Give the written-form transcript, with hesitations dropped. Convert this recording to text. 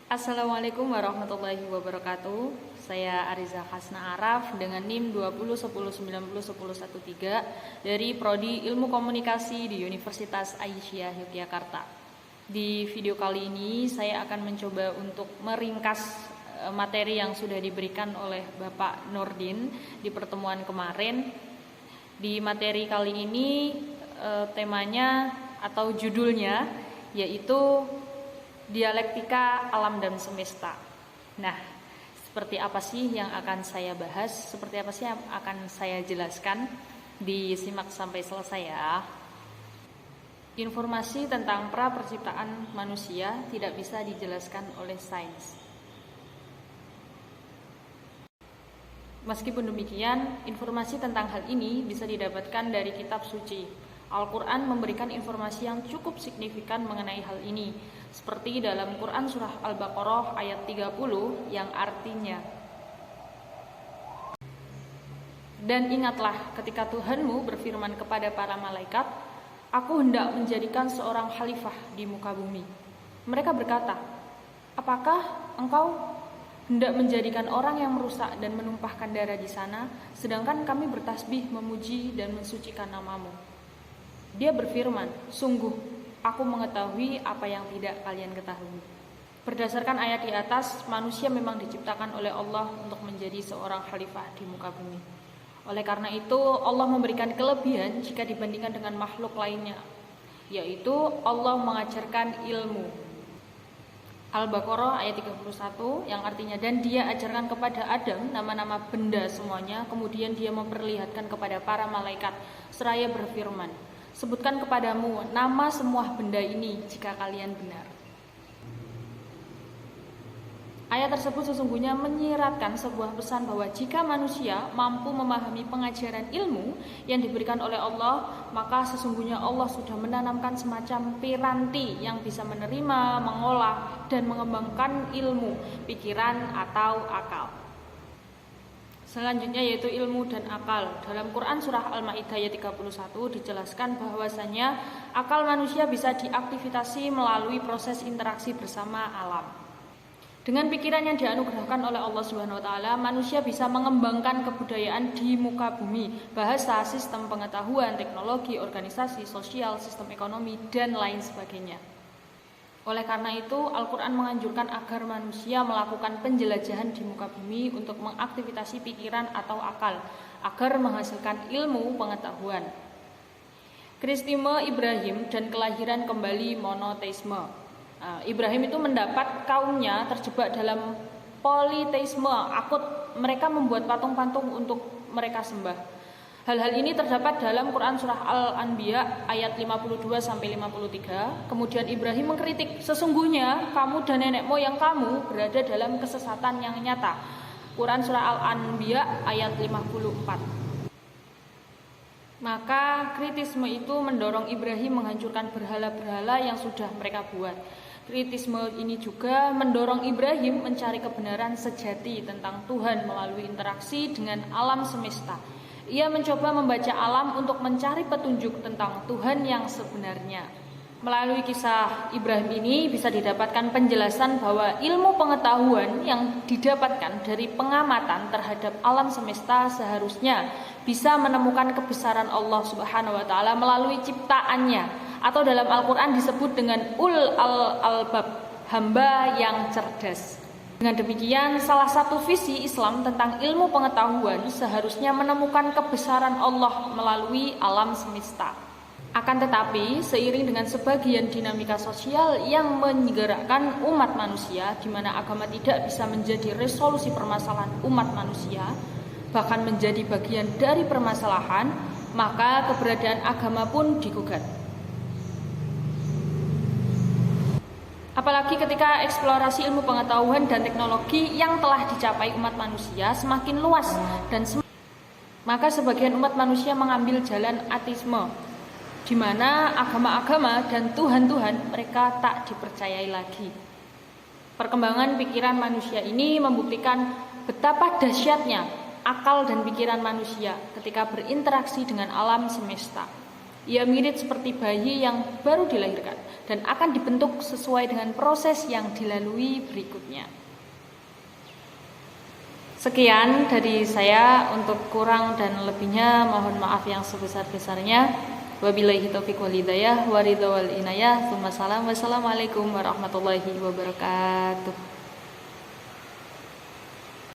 Assalamualaikum warahmatullahi wabarakatuh. Saya Ariza Hasna Araf dengan NIM 2010901013 dari Prodi Ilmu Komunikasi di Universitas Aisyah Yogyakarta. Di video kali ini saya akan mencoba untuk meringkas materi yang sudah diberikan oleh Bapak Nurdin di pertemuan kemarin. Di materi kali ini temanya atau judulnya yaitu dialektika alam dan semesta. Nah, seperti apa sih yang akan saya bahas? Seperti apa sih yang akan saya jelaskan? Disimak sampai selesai ya. Informasi tentang pra perciptaan manusia tidak bisa dijelaskan oleh sains. Meskipun demikian, informasi tentang hal ini bisa didapatkan dari kitab suci. Al-Quran memberikan informasi yang cukup signifikan mengenai hal ini, seperti dalam Quran Surah Al-Baqarah ayat 30 yang artinya, "Dan ingatlah ketika Tuhanmu berfirman kepada para malaikat, Aku hendak menjadikan seorang khalifah di muka bumi. Mereka berkata, apakah engkau hendak menjadikan orang yang merusak dan menumpahkan darah di sana, sedangkan kami bertasbih memuji dan mensucikan namamu?" Dia berfirman, "Sungguh, aku mengetahui apa yang tidak kalian ketahui." Berdasarkan ayat di atas, manusia memang diciptakan oleh Allah untuk menjadi seorang khalifah di muka bumi. Oleh karena itu, Allah memberikan kelebihan jika dibandingkan dengan makhluk lainnya, yaitu Allah mengajarkan ilmu. Al-Baqarah ayat 31 yang artinya, "Dan dia ajarkan kepada Adam nama-nama benda semuanya, kemudian dia memperlihatkan kepada para malaikat seraya berfirman, sebutkan kepadamu nama semua benda ini jika kalian benar." Ayat tersebut sesungguhnya menyiratkan sebuah pesan bahwa jika manusia mampu memahami pengajaran ilmu yang diberikan oleh Allah, maka sesungguhnya Allah sudah menanamkan semacam piranti yang bisa menerima, mengolah, dan mengembangkan ilmu, pikiran, atau akal. Selanjutnya yaitu ilmu dan akal. Dalam Quran Surah Al-Ma'idah ayat 31 dijelaskan bahwasanya akal manusia bisa diaktifasi melalui proses interaksi bersama alam. Dengan pikiran yang dianugerahkan oleh Allah Subhanahu wa taala, manusia bisa mengembangkan kebudayaan di muka bumi, bahasa, sistem pengetahuan, teknologi, organisasi, sosial, sistem ekonomi, dan lain sebagainya. Oleh karena itu, Al-Quran menganjurkan agar manusia melakukan penjelajahan di muka bumi untuk mengaktifasi pikiran atau akal, agar menghasilkan ilmu pengetahuan. Kristisme Ibrahim dan kelahiran kembali monoteisme. Ibrahim itu mendapat kaumnya terjebak dalam politeisme akut. Mereka membuat patung-patung untuk mereka sembah. Hal-hal ini terdapat dalam Quran Surah Al-Anbiya ayat 52-53. Kemudian Ibrahim mengkritik, "Sesungguhnya kamu dan nenek moyang kamu berada dalam kesesatan yang nyata." Quran Surah Al-Anbiya ayat 54. Maka kritisme itu mendorong Ibrahim menghancurkan berhala-berhala yang sudah mereka buat. Kritisme ini juga mendorong Ibrahim mencari kebenaran sejati tentang Tuhan melalui interaksi dengan alam semesta. Ia mencoba membaca alam untuk mencari petunjuk tentang Tuhan yang sebenarnya. Melalui kisah Ibrahim ini bisa didapatkan penjelasan bahwa ilmu pengetahuan yang didapatkan dari pengamatan terhadap alam semesta seharusnya bisa menemukan kebesaran Allah Subhanahu wa taala melalui ciptaannya, atau dalam Al-Quran disebut dengan albab, hamba yang cerdas. Dengan demikian, salah satu visi Islam tentang ilmu pengetahuan seharusnya menemukan kebesaran Allah melalui alam semesta. Akan tetapi, seiring dengan sebagian dinamika sosial yang menggerakkan umat manusia, di mana agama tidak bisa menjadi resolusi permasalahan umat manusia, bahkan menjadi bagian dari permasalahan, maka keberadaan agama pun digugat. Apalagi ketika eksplorasi ilmu pengetahuan dan teknologi yang telah dicapai umat manusia semakin luas dan maka sebagian umat manusia mengambil jalan ateisme, di mana agama-agama dan Tuhan-Tuhan mereka tak dipercayai lagi. Perkembangan pikiran manusia ini membuktikan betapa dahsyatnya akal dan pikiran manusia ketika berinteraksi dengan alam semesta. Ia mirip seperti bayi yang baru dilahirkan dan akan dibentuk sesuai dengan proses yang dilalui berikutnya. Sekian dari saya, untuk kurang dan lebihnya mohon maaf yang sebesar-besarnya. Wabillahi taufiq wal hidayah wa ridha wal inayah. Wassalamualaikum warahmatullahi wabarakatuh.